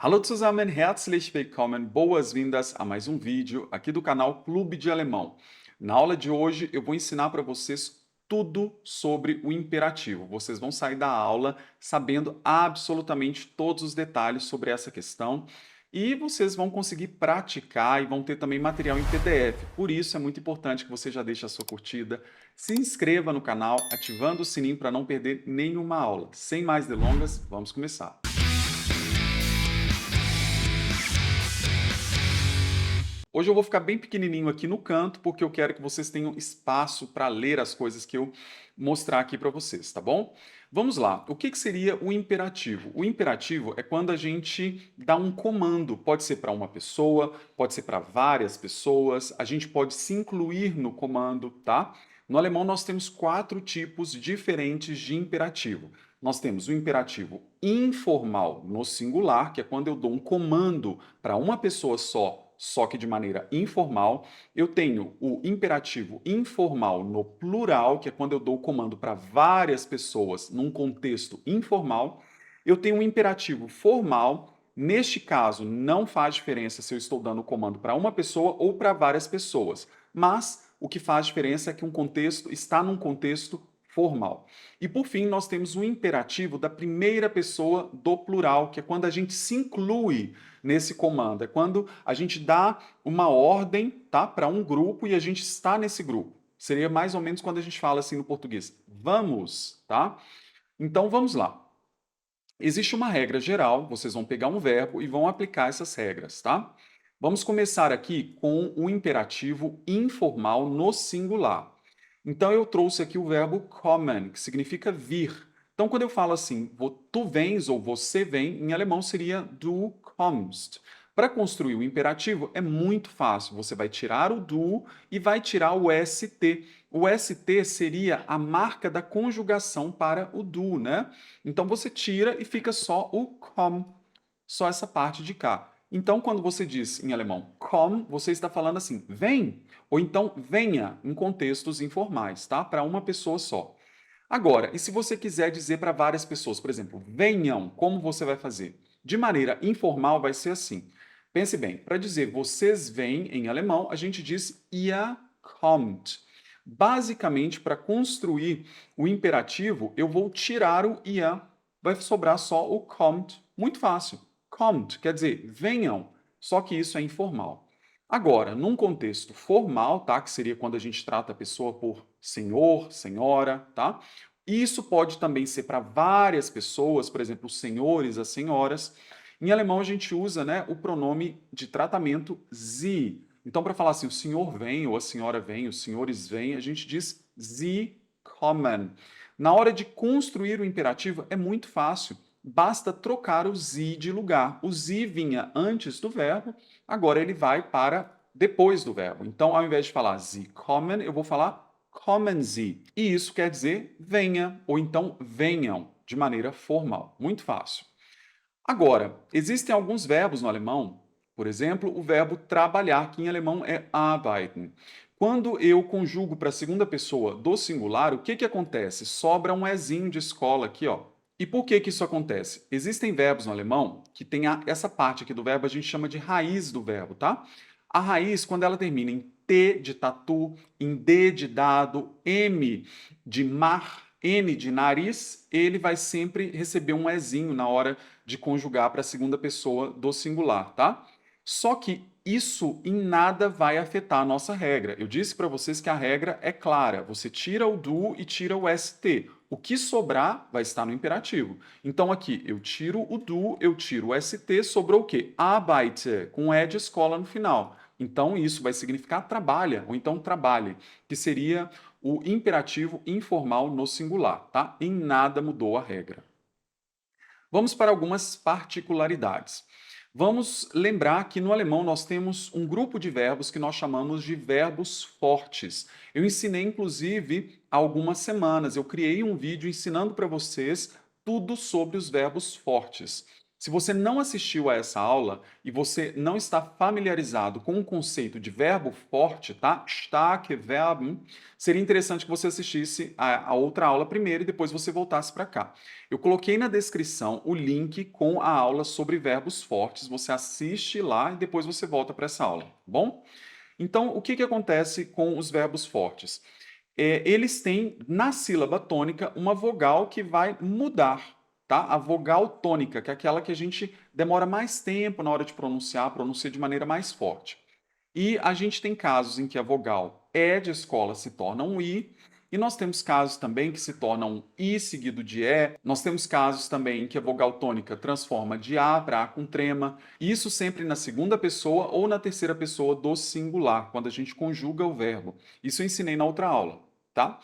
Hallo zusammen, herzlich willkommen, boas-vindas a mais um vídeo aqui do canal Clube de Alemão. Na aula de hoje eu vou ensinar para vocês tudo sobre o imperativo. Vocês vão sair da aula sabendo absolutamente todos os detalhes sobre essa questão e vocês vão conseguir praticar e vão ter também material em PDF. Por isso é muito importante que você já deixe a sua curtida, se inscreva no canal, ativando o sininho para não perder nenhuma aula. Sem mais delongas, vamos começar. Hoje eu vou ficar bem pequenininho aqui no canto, porque eu quero que vocês tenham espaço para ler as coisas que eu mostrar aqui para vocês, tá bom? Vamos lá. O que seria o imperativo? O imperativo é quando a gente dá um comando. Pode ser para uma pessoa, pode ser para várias pessoas, a gente pode se incluir no comando, tá? No alemão nós temos 4 tipos diferentes de imperativo. Nós temos o imperativo informal no singular, que é quando eu dou um comando para uma pessoa só que de maneira informal. Eu tenho o imperativo informal no plural, que é quando eu dou o comando para várias pessoas num contexto informal. Eu tenho o imperativo formal. Neste caso, não faz diferença se eu estou dando o comando para uma pessoa ou para várias pessoas, mas o que faz diferença é que um contexto está num contexto formal. E por fim, nós temos o imperativo da primeira pessoa do plural, que é quando a gente se inclui nesse comando. É quando a gente dá uma ordem, tá, para um grupo e a gente está nesse grupo. Seria mais ou menos quando a gente fala assim no português: vamos, tá? Então vamos lá. Existe uma regra geral, vocês vão pegar um verbo e vão aplicar essas regras, tá? Vamos começar aqui com o imperativo informal no singular. Então eu trouxe aqui o verbo kommen, que significa vir. Então quando eu falo assim, tu vens ou você vem, em alemão seria du kommst. Para construir o imperativo é muito fácil. Você vai tirar o du e vai tirar o st. O st seria a marca da conjugação para o du, né? Então você tira e fica só o komm, só essa parte de cá. Então, quando você diz em alemão komm, você está falando assim, vem, ou então venha, em contextos informais, tá? Para uma pessoa só. Agora, e se você quiser dizer para várias pessoas, por exemplo, venham, como você vai fazer? De maneira informal, vai ser assim. Pense bem, para dizer vocês vêm em alemão, a gente diz ihr kommt. Basicamente, para construir o imperativo, eu vou tirar o ihr, vai sobrar só o kommt. Muito fácil. Kommt quer dizer venham, só que isso é informal. Agora, num contexto formal, tá, que seria quando a gente trata a pessoa por senhor, senhora, tá? E isso pode também ser para várias pessoas, por exemplo, os senhores, as senhoras. Em alemão a gente usa, né, o pronome de tratamento sie. Então, para falar assim, o senhor vem ou a senhora vem, os senhores vêm, a gente diz sie kommen. Na hora de construir o imperativo é muito fácil. Basta trocar o sie de lugar. O sie vinha antes do verbo, agora ele vai para depois do verbo. Então, ao invés de falar Sie kommen, eu vou falar kommen Sie. E isso quer dizer venha, ou então venham, de maneira formal. Muito fácil. Agora, existem alguns verbos no alemão, por exemplo, o verbo trabalhar, que em alemão é arbeiten. Quando eu conjugo para a segunda pessoa do singular, o que acontece? Sobra um ezinho de escola aqui, ó. E por que isso acontece? Existem verbos no alemão que tem essa parte aqui do verbo, a gente chama de raiz do verbo, tá? A raiz, quando ela termina em T de tatu, em D de dado, M de mar, N de nariz, ele vai sempre receber um ezinho na hora de conjugar para a segunda pessoa do singular, tá? Só que isso em nada vai afetar a nossa regra. Eu disse para vocês que a regra é clara. Você tira o do e tira o st. O que sobrar vai estar no imperativo. Então aqui eu tiro o do, eu tiro o st, sobrou o quê? Arbeite, com e de escola no final. Então isso vai significar trabalha, ou então trabalhe, que seria o imperativo informal no singular, tá? Em nada mudou a regra. Vamos para algumas particularidades. Vamos lembrar que no alemão nós temos um grupo de verbos que nós chamamos de verbos fortes. Eu ensinei, inclusive, há algumas semanas. Eu criei um vídeo ensinando para vocês tudo sobre os verbos fortes. Se você não assistiu a essa aula e você não está familiarizado com o conceito de verbo forte, tá? Starke Verben, seria interessante que você assistisse a outra aula primeiro e depois você voltasse para cá. Eu coloquei na descrição o link com a aula sobre verbos fortes. Você assiste lá e depois você volta para essa aula, tá bom? Então, o que que acontece com os verbos fortes? Eles têm na sílaba tônica uma vogal que vai mudar, tá? A vogal tônica, que é aquela que a gente demora mais tempo na hora de pronunciar, pronuncia de maneira mais forte. E a gente tem casos em que a vogal E de escola se torna um I, e nós temos casos também que se torna um I seguido de E. Nós temos casos também em que a vogal tônica transforma de A para A com trema. Isso sempre na segunda pessoa ou na terceira pessoa do singular, quando a gente conjuga o verbo. Isso eu ensinei na outra aula, tá?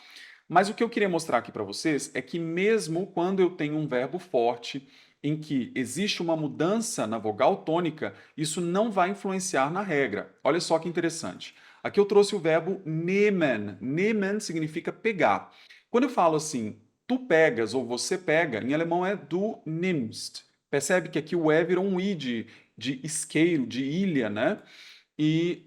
Mas o que eu queria mostrar aqui para vocês é que mesmo quando eu tenho um verbo forte, em que existe uma mudança na vogal tônica, isso não vai influenciar na regra. Olha só que interessante. Aqui eu trouxe o verbo nehmen. Nehmen significa pegar. Quando eu falo assim, tu pegas ou você pega, em alemão é du nimmst. Percebe que aqui o E virou um I de isqueiro, de ilha, né? E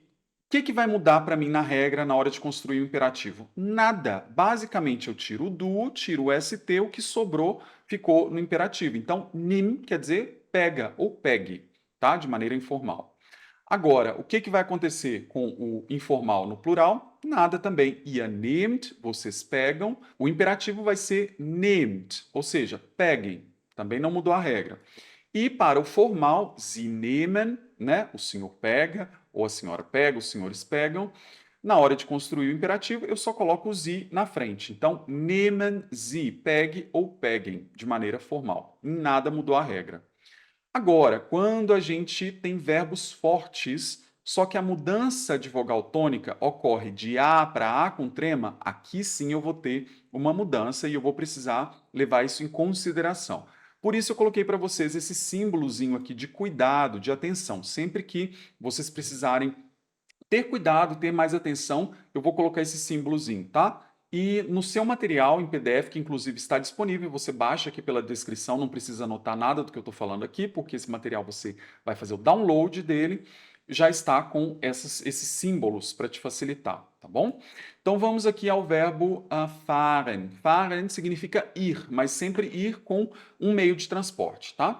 o que vai mudar para mim na regra na hora de construir o imperativo? Nada. Basicamente, eu tiro o do, tiro o ST, o que sobrou ficou no imperativo. Então, nim quer dizer pega ou pegue, tá? De maneira informal. Agora, o que vai acontecer com o informal no plural? Nada também. Ihr nehmt, vocês pegam. O imperativo vai ser nehmt, ou seja, peguem. Também não mudou a regra. E para o formal, Sie nehmen, né? O senhor pega, ou a senhora pega, os senhores pegam. Na hora de construir o imperativo, eu só coloco o Sie na frente. Então, nehmen Sie, pegue ou peguem, de maneira formal. Em nada mudou a regra. Agora, quando a gente tem verbos fortes, só que a mudança de vogal tônica ocorre de A para A com trema, aqui sim eu vou ter uma mudança e eu vou precisar levar isso em consideração. Por isso eu coloquei para vocês esse símbolozinho aqui de cuidado, de atenção. Sempre que vocês precisarem ter cuidado, ter mais atenção, eu vou colocar esse símbolozinho, tá? E no seu material em PDF, que inclusive está disponível, você baixa aqui pela descrição, não precisa anotar nada do que eu estou falando aqui, porque esse material você vai fazer o download dele, já está com esses símbolos para te facilitar, tá bom? Então vamos aqui ao verbo fahren. Fahren significa ir, mas sempre ir com um meio de transporte, tá?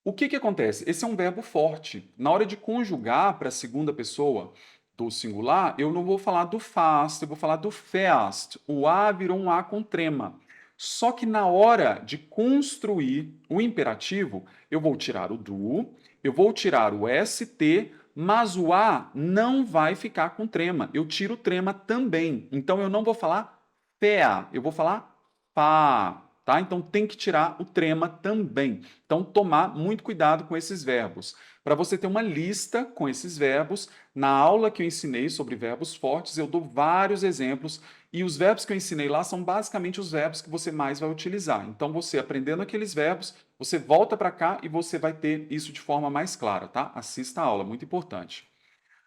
O que acontece? Esse é um verbo forte. Na hora de conjugar para a segunda pessoa do singular, eu não vou falar do fast, eu vou falar do fast. O A virou um A com trema. Só que na hora de construir o imperativo, eu vou tirar o do, eu vou tirar o ST, mas o A não vai ficar com trema. Eu tiro o trema também. Então eu não vou falar fea, eu vou falar fa. Tá? Então tem que tirar o trema também. Então tomar muito cuidado com esses verbos. Para você ter uma lista com esses verbos, na aula que eu ensinei sobre verbos fortes, eu dou vários exemplos e os verbos que eu ensinei lá são basicamente os verbos que você mais vai utilizar. Então você aprendendo aqueles verbos, você volta para cá e você vai ter isso de forma mais clara, tá? Assista a aula, muito importante.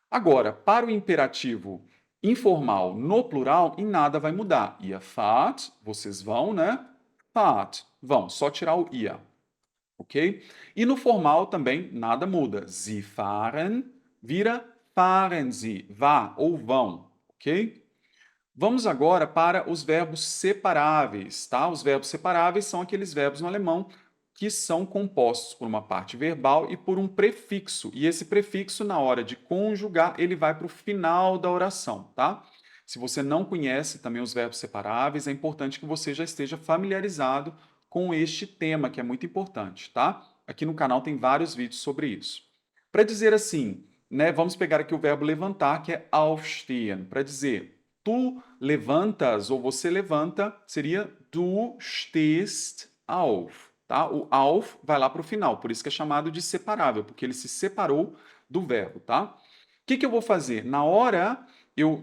Agora, para o imperativo informal no plural, em nada vai mudar. Ihr fahrt, vocês vão, né? Fahrt, vão, só tirar o ia, ok? E no formal também nada muda. Sie fahren vira fahren Sie, vá ou vão, ok? Vamos agora para os verbos separáveis, tá? Os verbos separáveis são aqueles verbos no alemão que são compostos por uma parte verbal e por um prefixo. E esse prefixo, na hora de conjugar, ele vai para o final da oração, tá? Se você não conhece também os verbos separáveis, é importante que você já esteja familiarizado com este tema, que é muito importante, tá? Aqui no canal tem vários vídeos sobre isso. Para dizer assim, né, vamos pegar aqui o verbo levantar, que é aufstehen. Para dizer tu levantas ou você levanta, seria du stehst auf. Tá? O auf vai lá para o final, por isso que é chamado de separável, porque ele se separou do verbo. Tá? O que eu vou fazer? Na hora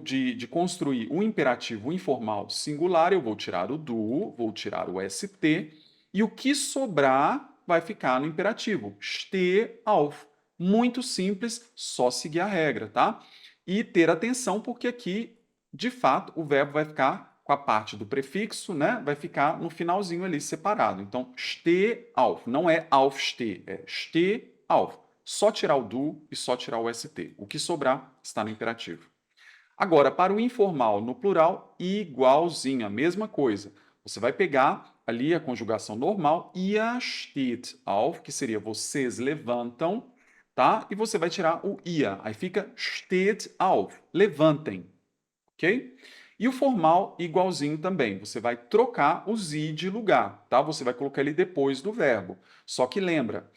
de construir um imperativo informal singular, eu vou tirar o do, vou tirar o st, e o que sobrar vai ficar no imperativo. Steh auf. Muito simples, só seguir a regra, tá? E ter atenção, porque aqui, de fato, o verbo vai ficar com a parte do prefixo, né, vai ficar no finalzinho ali separado. Então, steh auf, não é aufsteh, é steh auf. Só tirar o do e só tirar o st. O que sobrar está no imperativo. Agora, para o informal no plural, igualzinho, a mesma coisa. Você vai pegar ali a conjugação normal, ihr steht auf, que seria vocês levantam, tá? E você vai tirar o ia, aí fica steht auf, levantem, ok? E o formal igualzinho também, você vai trocar o sie de lugar, tá? Você vai colocar ele depois do verbo. Só que lembra,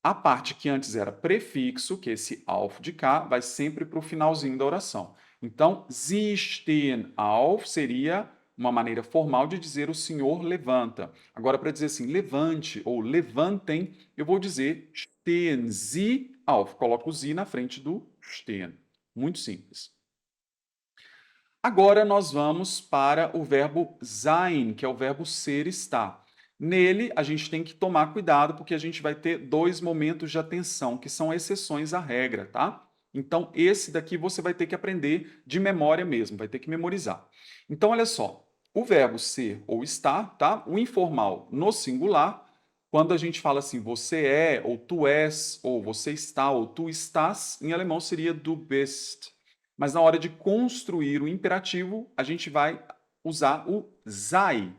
a parte que antes era prefixo, que é esse auf de cá, vai sempre para o finalzinho da oração. Então, Sie stehen auf seria uma maneira formal de dizer o senhor levanta. Agora, para dizer assim, levante ou levantem, eu vou dizer stehen Sie auf. Coloco o Sie na frente do stehen. Muito simples. Agora nós vamos para o verbo sein, que é o verbo ser, estar. Nele, a gente tem que tomar cuidado, porque a gente vai ter dois momentos de atenção, que são exceções à regra, tá? Então, esse daqui você vai ter que aprender de memória mesmo, vai ter que memorizar. Então, olha só, o verbo ser ou estar, tá? O informal no singular, quando a gente fala assim, você é, ou tu és, ou você está, ou tu estás, em alemão seria du bist. Mas na hora de construir o imperativo, a gente vai usar o sei,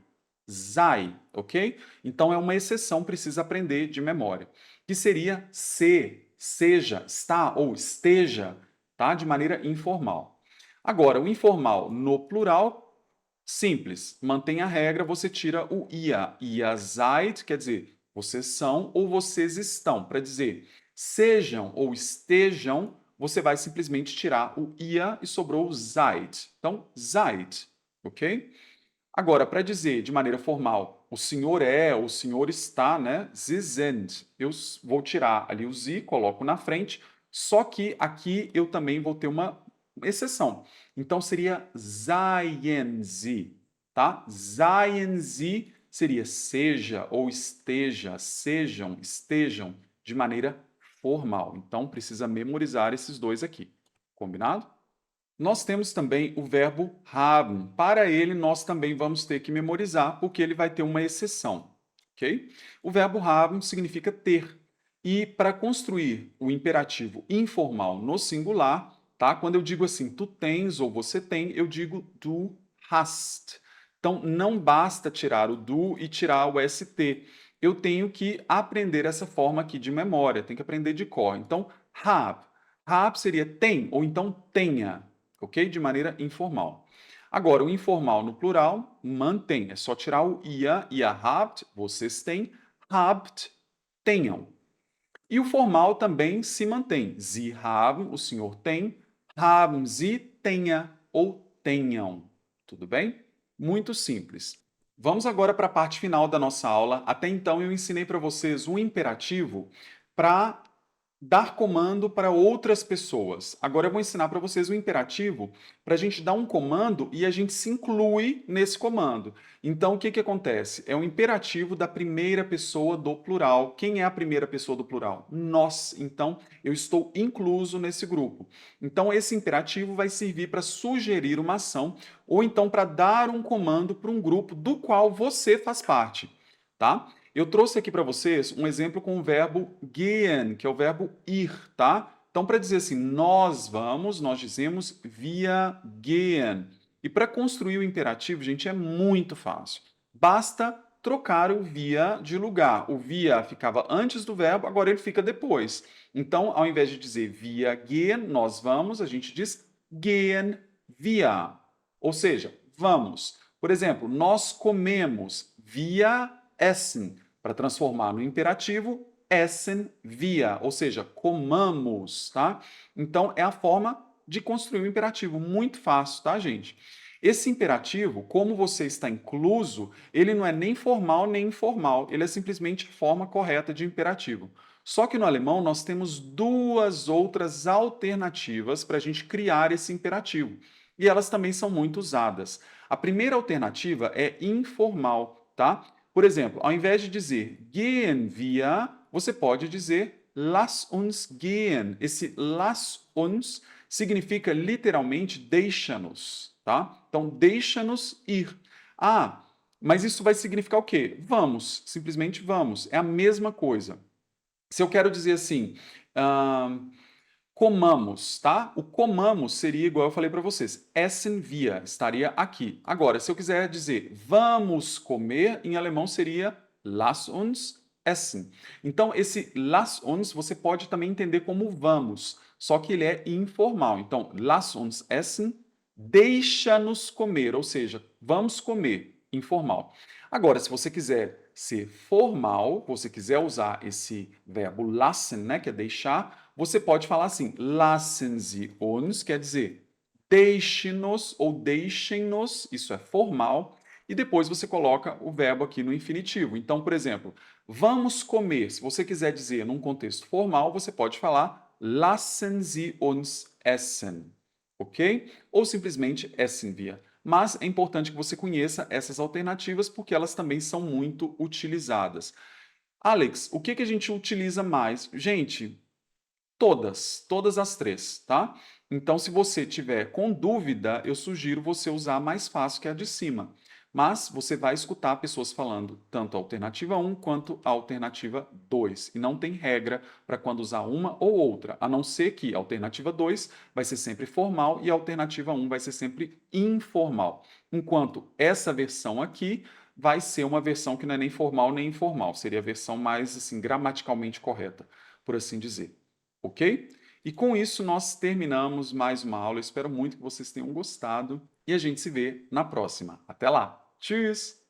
sei, ok? Então é uma exceção, precisa aprender de memória, que seria ser, seja, está ou esteja, tá? De maneira informal. Agora, o informal no plural, simples, mantém a regra, você tira o ia. Ihr seid, quer dizer, vocês são ou vocês estão. Para dizer sejam ou estejam, você vai simplesmente tirar o ia e sobrou o seid. Então, seid, ok? Agora, para dizer de maneira formal, o senhor é, o senhor está, né? Sie sind. Eu vou tirar ali o sie, coloco na frente, só que aqui eu também vou ter uma exceção. Então seria seien Sie, tá? Seien Sie seria seja ou esteja, sejam, estejam, de maneira formal. Então precisa memorizar esses dois aqui. Combinado? Nós temos também o verbo haben. Para ele, nós também vamos ter que memorizar, porque ele vai ter uma exceção, ok? O verbo haben significa ter. E para construir o imperativo informal no singular, tá? Quando eu digo assim, tu tens ou você tem, eu digo du hast. Então, não basta tirar o do e tirar o st. Eu tenho que aprender essa forma aqui de memória, tenho que aprender de cor. Então, hab. Hab seria tem, ou então tenha, ok? De maneira informal. Agora, o informal no plural mantém. É só tirar o ia, ihr habt, vocês têm, habt, tenham. E o formal também se mantém. Sie haben, o senhor tem, haben Sie, tenha ou tenham. Tudo bem? Muito simples. Vamos agora para a parte final da nossa aula. Até então eu ensinei para vocês um imperativo para dar comando para outras pessoas. Agora eu vou ensinar para vocês o imperativo para a gente dar um comando e a gente se inclui nesse comando. Então, o que acontece? É o imperativo da primeira pessoa do plural. Quem é a primeira pessoa do plural? Nós. Então, eu estou incluso nesse grupo. Então, esse imperativo vai servir para sugerir uma ação ou então para dar um comando para um grupo do qual você faz parte, tá? Eu trouxe aqui para vocês um exemplo com o verbo gehen, que é o verbo ir, tá? Então, para dizer assim, nós vamos, nós dizemos wir gehen. E para construir o imperativo, gente, é muito fácil. Basta trocar o via de lugar. O via ficava antes do verbo, agora ele fica depois. Então, ao invés de dizer wir gehen, nós vamos, a gente diz gehen wir. Ou seja, vamos. Por exemplo, nós comemos, wir essen, para transformar no imperativo, essen wir, ou seja, comamos, tá? Então, é a forma de construir o imperativo, muito fácil, tá, gente? Esse imperativo, como você está incluso, ele não é nem formal nem informal, ele é simplesmente a forma correta de imperativo. Só que no alemão nós temos duas outras alternativas para a gente criar esse imperativo, e elas também são muito usadas. A primeira alternativa é informal, tá? Por exemplo, ao invés de dizer gehen wir, você pode dizer lass uns gehen. Esse lass uns significa literalmente deixa-nos, tá? Então, deixa-nos ir. Ah, mas isso vai significar o quê? Vamos, simplesmente vamos. É a mesma coisa. Se eu quero dizer assim, ahn, comamos, tá? O comamos seria igual eu falei para vocês. Essen wir estaria aqui. Agora, se eu quiser dizer vamos comer, em alemão seria lass uns essen. Então, esse lass uns você pode também entender como vamos, só que ele é informal. Então, lass uns essen, deixa-nos comer, ou seja, vamos comer, informal. Agora, se você quiser ser formal, você quiser usar esse verbo lassen, né, que é deixar, você pode falar assim: lassen Sie uns, quer dizer, deixe-nos ou deixem-nos, isso é formal, e depois você coloca o verbo aqui no infinitivo. Então, por exemplo, vamos comer. Se você quiser dizer num contexto formal, você pode falar lassen Sie uns essen, ok? Ou simplesmente essen wir. Mas é importante que você conheça essas alternativas porque elas também são muito utilizadas. Alex, o que que a gente utiliza mais? Gente, todas as três, tá? Então, se você tiver com dúvida, eu sugiro você usar a mais fácil, que é a de cima. Mas você vai escutar pessoas falando tanto a alternativa um quanto a alternativa 2. E não tem regra para quando usar uma ou outra, a não ser que a alternativa 2 vai ser sempre formal e a alternativa um vai ser sempre informal. Enquanto essa versão aqui vai ser uma versão que não é nem formal nem informal, seria a versão mais assim gramaticalmente correta, por assim dizer. Ok? E com isso nós terminamos mais uma aula. Eu espero muito que vocês tenham gostado e a gente se vê na próxima. Até lá! Tschüss!